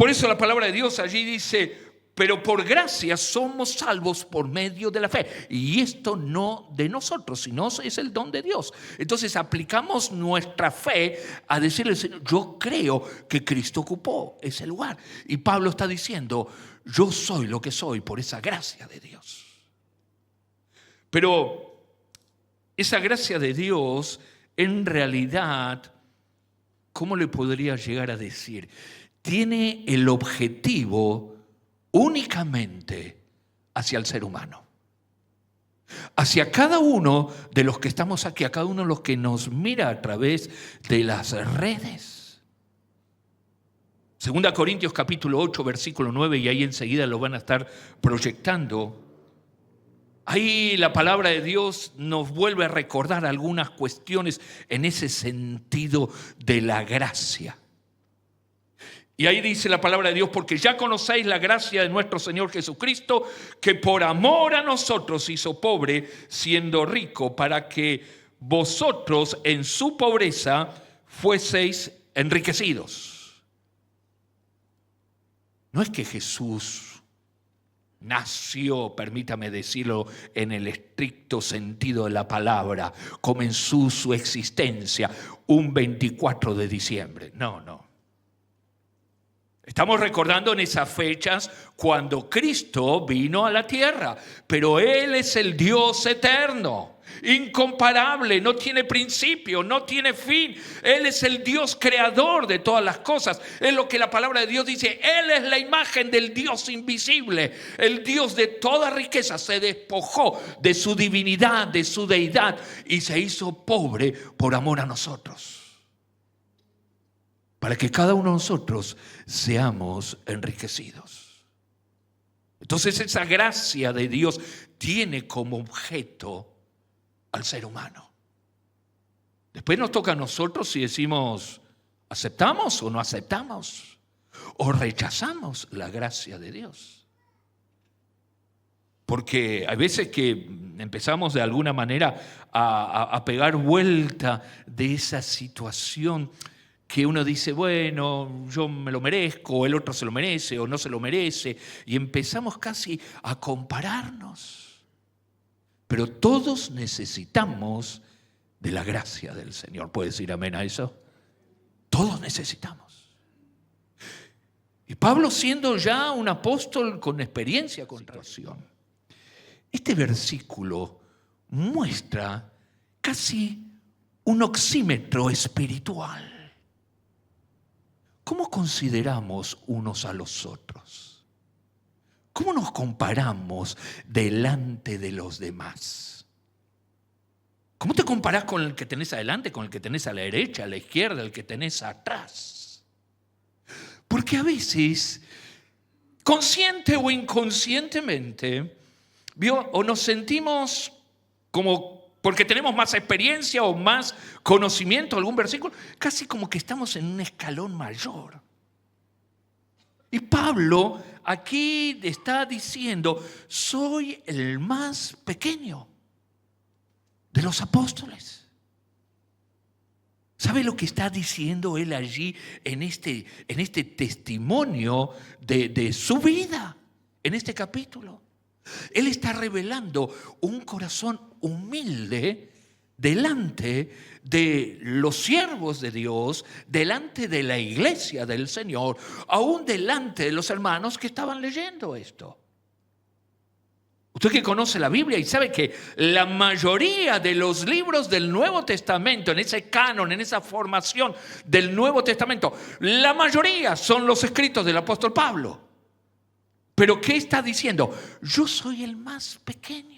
Por eso la palabra de Dios allí dice: pero por gracia somos salvos por medio de la fe. Y esto no de nosotros, sino es el don de Dios. Entonces aplicamos nuestra fe a decirle al Señor: yo creo que Cristo ocupó ese lugar. Y Pablo está diciendo: yo soy lo que soy por esa gracia de Dios. Pero esa gracia de Dios, en realidad, ¿cómo le podría llegar a decir? Tiene el objetivo únicamente hacia el ser humano, hacia cada uno de los que estamos aquí, a cada uno de los que nos mira a través de las redes. 2 Corintios capítulo 8 versículo 9, y ahí enseguida lo van a estar proyectando. Ahí la palabra de Dios nos vuelve a recordar algunas cuestiones en ese sentido de la gracia. Y ahí dice la palabra de Dios: porque ya conocéis la gracia de nuestro Señor Jesucristo, que por amor a nosotros hizo pobre, siendo rico, para que vosotros en su pobreza fueseis enriquecidos. No es que Jesús nació, permítame decirlo en el estricto sentido de la palabra, comenzó su existencia un 24 de diciembre. No. Estamos recordando en esas fechas cuando Cristo vino a la tierra, pero Él es el Dios eterno, incomparable, no tiene principio, no tiene fin. Él es el Dios creador de todas las cosas. Es lo que la palabra de Dios dice: Él es la imagen del Dios invisible, el Dios de toda riqueza. Se despojó de su divinidad, de su deidad, y se hizo pobre por amor a nosotros, para que cada uno de nosotros seamos enriquecidos. Entonces esa gracia de Dios tiene como objeto al ser humano. Después nos toca a nosotros si decimos: ¿aceptamos o no aceptamos? ¿O rechazamos la gracia de Dios? Porque hay veces que empezamos de alguna manera a pegar vuelta de esa situación que uno dice: bueno, yo me lo merezco, o el otro se lo merece, o no se lo merece, y empezamos casi a compararnos. Pero todos necesitamos de la gracia del Señor. ¿Puede decir amén a eso? Todos necesitamos. Y Pablo, siendo ya un apóstol con experiencia con situación, este versículo muestra casi un oxímetro espiritual. ¿Cómo consideramos unos a los otros? ¿Cómo nos comparamos delante de los demás? ¿Cómo te comparás con el que tenés adelante, con el que tenés a la derecha, a la izquierda, el que tenés atrás? Porque a veces, consciente o inconscientemente, o nos sentimos como, porque tenemos más experiencia o más conocimiento de algún versículo, casi como que estamos en un escalón mayor. Y Pablo aquí está diciendo: soy el más pequeño de los apóstoles. ¿Sabe lo que está diciendo él allí en este testimonio de su vida, en este capítulo? Él está revelando un corazón humilde delante de los siervos de Dios, delante de la iglesia del Señor, aún delante de los hermanos que estaban leyendo esto. Usted que conoce la Biblia y sabe que la mayoría de los libros del Nuevo Testamento, en ese canon, en esa formación del Nuevo Testamento, la mayoría son los escritos del apóstol Pablo. Pero ¿qué está diciendo? Yo soy el más pequeño.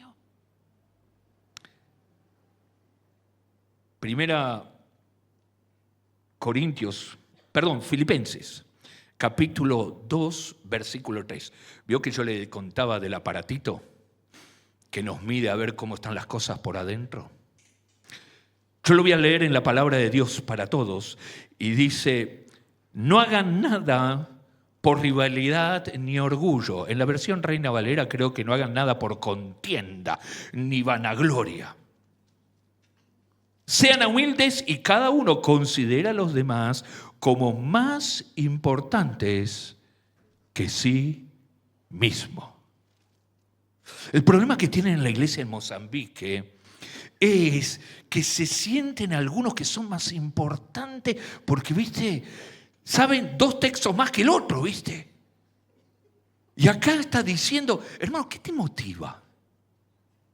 Filipenses, capítulo 2, versículo 3. ¿Vio que yo le contaba del aparatito que nos mide a ver cómo están las cosas por adentro? Yo lo voy a leer en la palabra de Dios para todos y dice: no hagan nada por rivalidad ni orgullo. En la versión Reina Valera creo que no hagan nada por contienda ni vanagloria. Sean humildes y cada uno considera a los demás como más importantes que sí mismo. El problema que tienen en la iglesia en Mozambique es que se sienten algunos que son más importantes porque, ¿viste? Saben 2 textos más que el otro, ¿viste? Y acá está diciendo, hermano, ¿qué te motiva?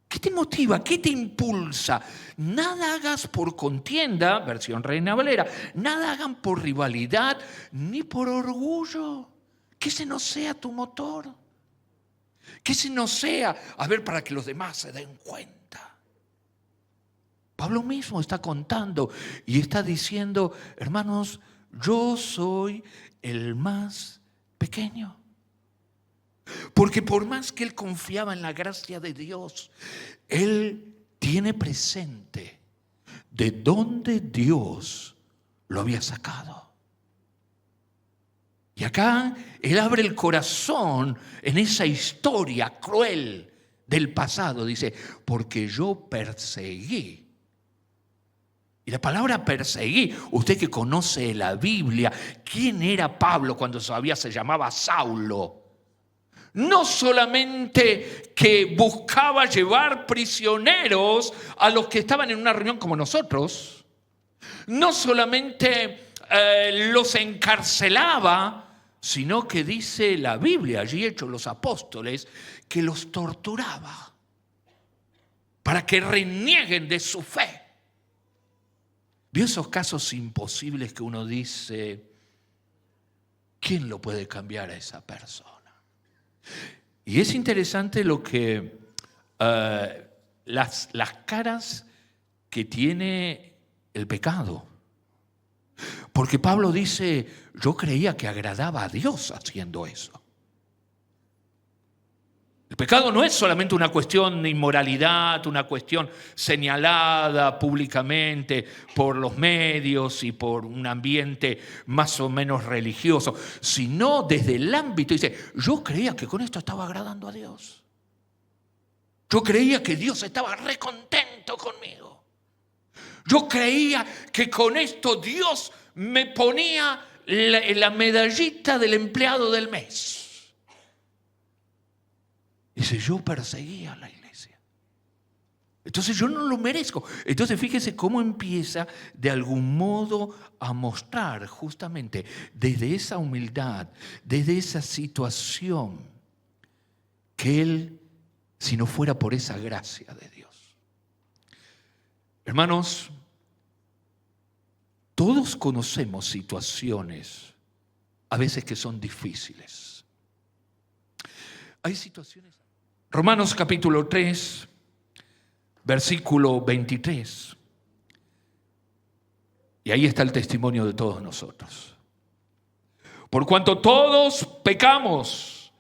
¿Qué te motiva? ¿Qué te impulsa? Nada hagas por contienda, versión Reina Valera, nada hagan por rivalidad ni por orgullo. Que ese no sea tu motor. Que ese no sea, a ver, para que los demás se den cuenta. Pablo mismo está contando y está diciendo, hermanos, yo soy el más pequeño. Porque por más que él confiaba en la gracia de Dios, él tiene presente de dónde Dios lo había sacado. Y acá él abre el corazón en esa historia cruel del pasado. Dice, porque yo perseguí. Y la palabra perseguí, usted que conoce la Biblia, ¿quién era Pablo cuando todavía se llamaba Saulo? No solamente que buscaba llevar prisioneros a los que estaban en una reunión como nosotros, no solamente los encarcelaba, sino que dice la Biblia, allí Hechos los Apóstoles, que los torturaba para que renieguen de su fe. ¿Vio esos casos imposibles que uno dice, ¿quién lo puede cambiar a esa persona? Y es interesante lo que las caras que tiene el pecado. Porque Pablo dice, yo creía que agradaba a Dios haciendo eso. El pecado no es solamente una cuestión de inmoralidad, una cuestión señalada públicamente por los medios y por un ambiente más o menos religioso, sino desde el ámbito, dice, yo creía que con esto estaba agradando a Dios. Yo creía que Dios estaba recontento conmigo. Yo creía que con esto Dios me ponía la medallita del empleado del mes. Dice, yo perseguía a la iglesia. Entonces yo no lo merezco. Entonces fíjese cómo empieza de algún modo a mostrar justamente desde esa humildad, desde esa situación, que él, si no fuera por esa gracia de Dios. Hermanos, todos conocemos situaciones a veces que son difíciles. Hay situaciones. Romanos capítulo 3, versículo 23. Y ahí está el testimonio de todos nosotros. Por cuanto todos pecamos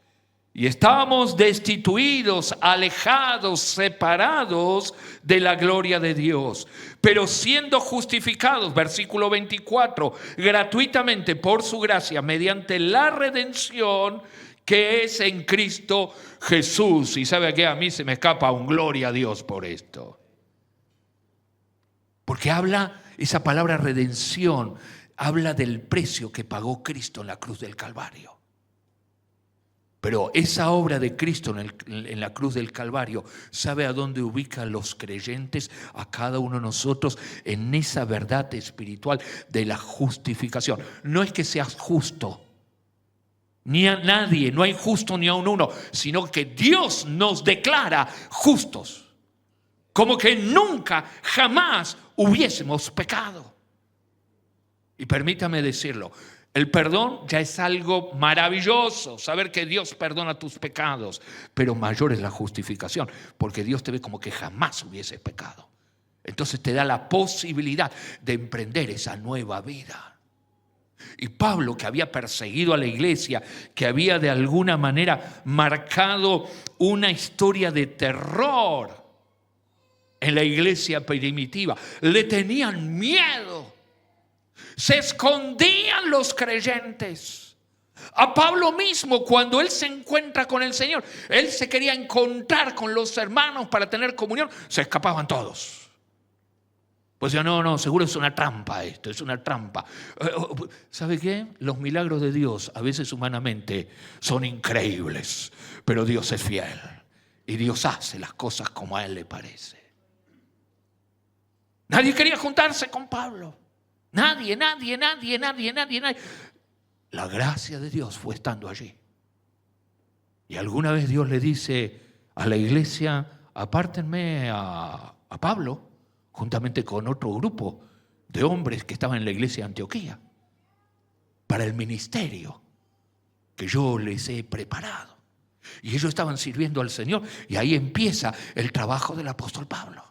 y estamos destituidos, alejados, separados de la gloria de Dios, pero siendo justificados, versículo 24, gratuitamente por su gracia, mediante la redención que es en Cristo Jesús. Y sabe que a mí se me escapa un gloria a Dios por esto. Porque habla, esa palabra redención, habla del precio que pagó Cristo en la cruz del Calvario. Pero esa obra de Cristo en la cruz del Calvario, ¿sabe a dónde ubica a los creyentes, a cada uno de nosotros, en esa verdad espiritual de la justificación? No es que seas justo, ni a nadie, no hay justo ni a un uno, sino que Dios nos declara justos, como que nunca, jamás hubiésemos pecado. Y permítame decirlo, el perdón ya es algo maravilloso, saber que Dios perdona tus pecados, pero mayor es la justificación, porque Dios te ve como que jamás hubieses pecado. Entonces te da la posibilidad de emprender esa nueva vida. Y Pablo, que había perseguido a la iglesia, que había de alguna manera marcado una historia de terror en la iglesia primitiva, le tenían miedo, se escondían los creyentes. A Pablo mismo, cuando él se encuentra con el Señor, él se quería encontrar con los hermanos para tener comunión, se escapaban todos. Pues ya no, seguro es una trampa esto, es una trampa. ¿Sabe qué? Los milagros de Dios a veces humanamente son increíbles, pero Dios es fiel y Dios hace las cosas como a Él le parece. Nadie quería juntarse con Pablo. Nadie. La gracia de Dios fue estando allí. Y alguna vez Dios le dice a la iglesia, apártenme a Pablo, juntamente con otro grupo de hombres que estaban en la iglesia de Antioquía, para el ministerio que yo les he preparado. Y ellos estaban sirviendo al Señor, y ahí empieza el trabajo del apóstol Pablo.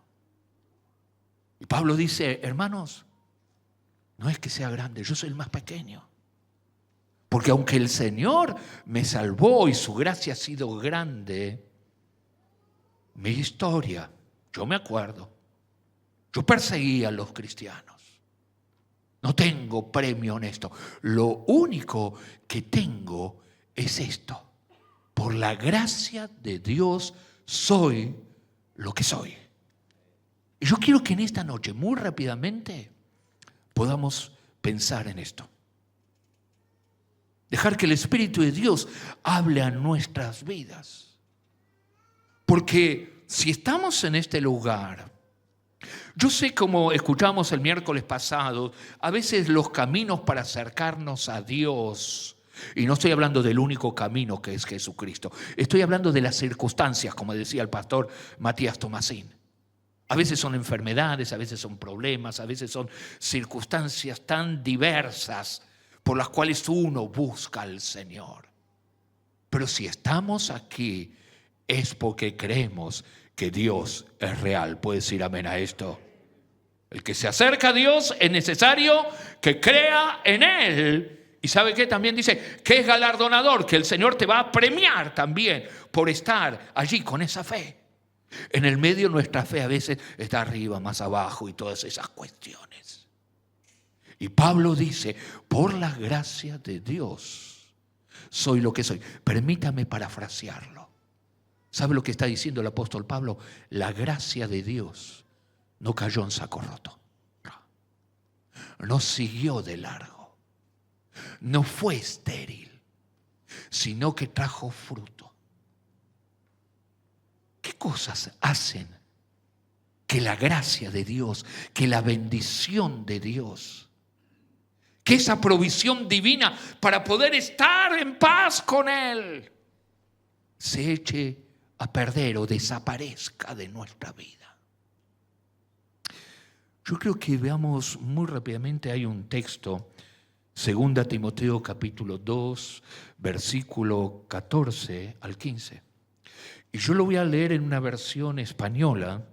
Y Pablo dice, hermanos, no es que sea grande, yo soy el más pequeño. Porque aunque el Señor me salvó y su gracia ha sido grande, mi historia, yo me acuerdo, yo perseguía a los cristianos. No tengo premio en esto. Lo único que tengo es esto. Por la gracia de Dios soy lo que soy. Y yo quiero que en esta noche, muy rápidamente, podamos pensar en esto. Dejar que el Espíritu de Dios hable a nuestras vidas. Porque si estamos en este lugar, yo sé, como escuchamos el miércoles pasado, a veces los caminos para acercarnos a Dios, y no estoy hablando del único camino que es Jesucristo, estoy hablando de las circunstancias, como decía el pastor Matías Tomasín. A veces son enfermedades, a veces son problemas, a veces son circunstancias tan diversas por las cuales uno busca al Señor. Pero si estamos aquí es porque creemos que Dios es real. ¿Puedes decir amén a esto? El que se acerca a Dios es necesario que crea en Él. ¿Y sabe qué? También dice que es galardonador, que el Señor te va a premiar también por estar allí con esa fe. En el medio nuestra fe a veces está arriba, más abajo y todas esas cuestiones. Y Pablo dice, por la gracia de Dios soy lo que soy. Permítame parafrasearlo. ¿Sabe lo que está diciendo el apóstol Pablo? La gracia de Dios no cayó en saco roto. No siguió de largo. No fue estéril, sino que trajo fruto. ¿Qué cosas hacen que la gracia de Dios, que la bendición de Dios, que esa provisión divina para poder estar en paz con Él, se eche a perder o desaparezca de nuestra vida? Yo creo que veamos muy rápidamente, hay un texto, 2 Timoteo capítulo 2, versículo 14 al 15. Y yo lo voy a leer en una versión española,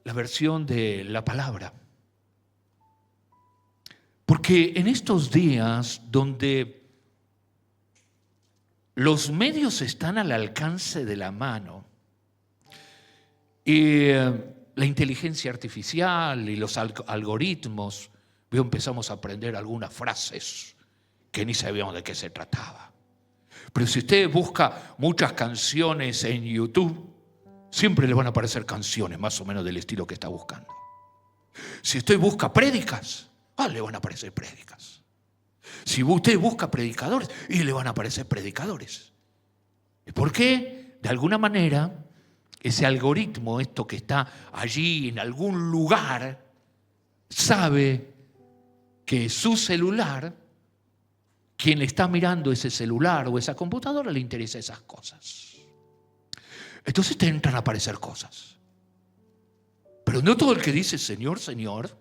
la versión de la palabra. Porque en estos días donde los medios están al alcance de la mano y la inteligencia artificial y los algoritmos, empezamos a aprender algunas frases que ni sabíamos de qué se trataba. Pero si usted busca muchas canciones en YouTube, siempre le van a aparecer canciones más o menos del estilo que está buscando. Si usted busca prédicas, le van a aparecer prédicas. Si usted busca predicadores, le van a aparecer predicadores. ¿Por qué? De alguna manera, ese algoritmo, esto que está allí en algún lugar, sabe que su celular, quien le está mirando ese celular o esa computadora, le interesa esas cosas. Entonces te entran a aparecer cosas. Pero no todo el que dice Señor, Señor,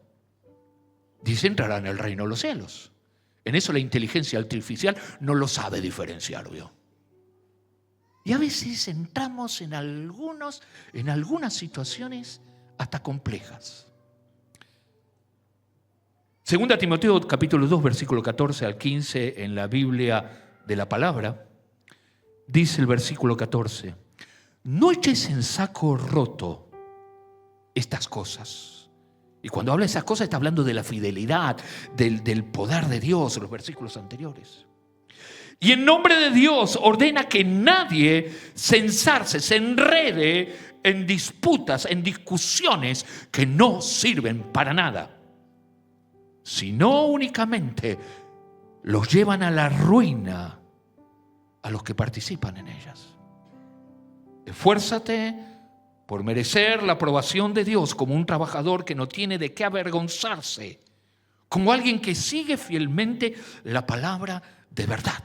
dice entrará en el reino de los cielos. En eso la inteligencia artificial no lo sabe diferenciar, ¿vio? Y a veces entramos en algunas situaciones hasta complejas. 2 Timoteo capítulo 2, versículo 14 al 15 en la Biblia de la Palabra, dice el versículo 14, no eches en saco roto estas cosas. Y cuando habla de esas cosas está hablando de la fidelidad, del poder de Dios, los versículos anteriores. Y en nombre de Dios ordena que nadie se ensarce, se enrede en disputas, en discusiones que no sirven para nada, sino únicamente los llevan a la ruina a los que participan en ellas. Esfuérzate por merecer la aprobación de Dios como un trabajador que no tiene de qué avergonzarse, como alguien que sigue fielmente la palabra de verdad.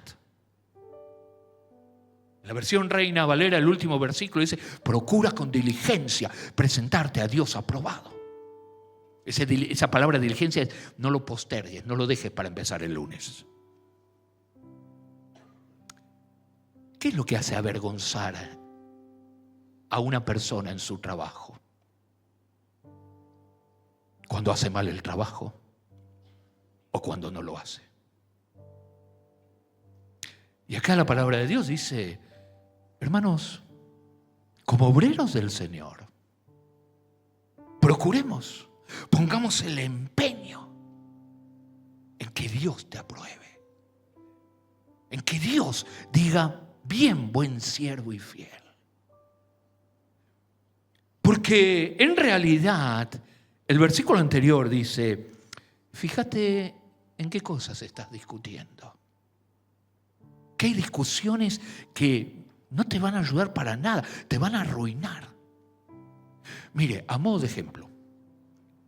En la versión Reina Valera, el último versículo dice: procura con diligencia presentarte a Dios aprobado. Esa palabra diligencia es: no lo postergues, no lo dejes para empezar el lunes. ¿Qué es lo que hace avergonzar a una persona en su trabajo? Cuando hace mal el trabajo o cuando no lo hace. Y acá la palabra de Dios dice: hermanos, como obreros del Señor, procuremos, pongamos el empeño en que Dios te apruebe, en que Dios diga: bien, buen siervo y fiel. Porque en realidad el versículo anterior dice: fíjate en qué cosas estás discutiendo. Que hay discusiones que no te van a ayudar para nada, te van a arruinar. Mire, a modo de ejemplo,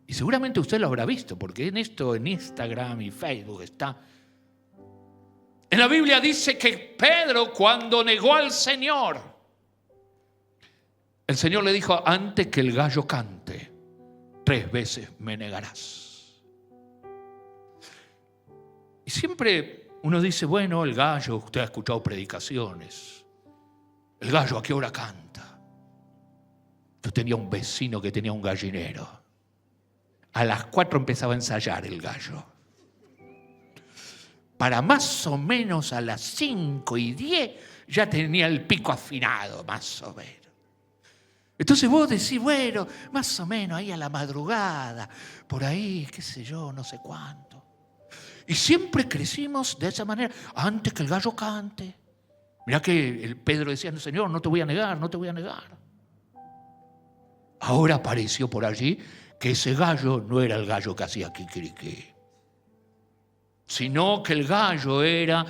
y seguramente usted lo habrá visto, porque en Instagram y Facebook está. En la Biblia dice que Pedro, cuando negó al Señor, el Señor le dijo: antes que el gallo cante, 3 veces me negarás. Y siempre uno dice: bueno, el gallo, usted ha escuchado predicaciones, el gallo ¿a qué hora canta? Yo tenía un vecino que tenía un gallinero. A las 4 empezaba a ensayar el gallo. Para más o menos a las 5:10 ya tenía el pico afinado, más o menos. Entonces vos decís: bueno, más o menos ahí a la madrugada, por ahí, qué sé yo, no sé cuánto. Y siempre crecimos de esa manera, antes que el gallo cante. Mirá que el Pedro decía: no, Señor, no te voy a negar, no te voy a negar. Ahora apareció por allí que ese gallo no era el gallo que hacía kikiriki, sino que el gallo era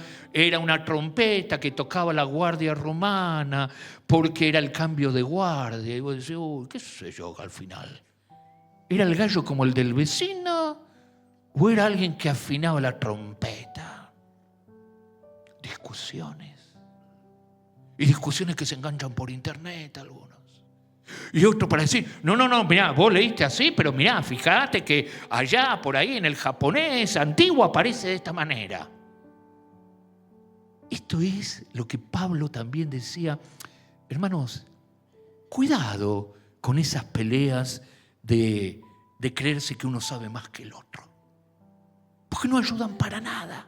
una trompeta que tocaba la guardia romana, porque era el cambio de guardia. Y vos decís: uy, qué sé yo, al final. ¿Era el gallo como el del vecino o era alguien que afinaba la trompeta? Discusiones. Y discusiones que se enganchan por internet algunos. Y otro para decir: no, mirá, vos leíste así, pero mirá, fíjate que allá por ahí en el japonés antiguo aparece de esta manera. Esto es lo que Pablo también decía: hermanos, cuidado con esas peleas de creerse que uno sabe más que el otro, porque no ayudan para nada.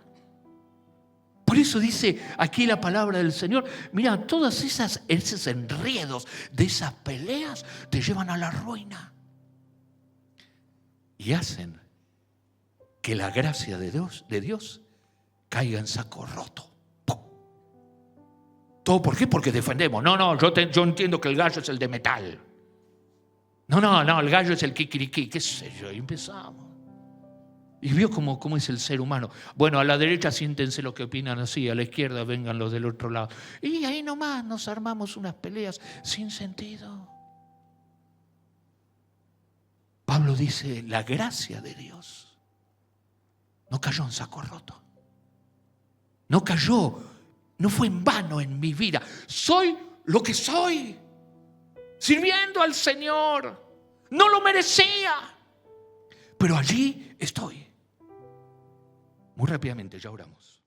Por eso dice aquí la palabra del Señor: mira, todas esos enredos de esas peleas te llevan a la ruina y hacen que la gracia de Dios caiga en saco roto. ¡Pum! ¿Todo por qué? Porque defendemos. No, yo entiendo que el gallo es el de metal. No, el gallo es el kikiriki, qué sé yo. Y empezamos. Y vio cómo es el ser humano. Bueno, a la derecha siéntense los que opinan así, a la izquierda vengan los del otro lado. Y ahí nomás nos armamos unas peleas sin sentido. Pablo dice: la gracia de Dios no cayó en saco roto. No cayó, no fue en vano en mi vida. Soy lo que soy, sirviendo al Señor. No lo merecía, pero allí estoy. Muy rápidamente, ya oramos.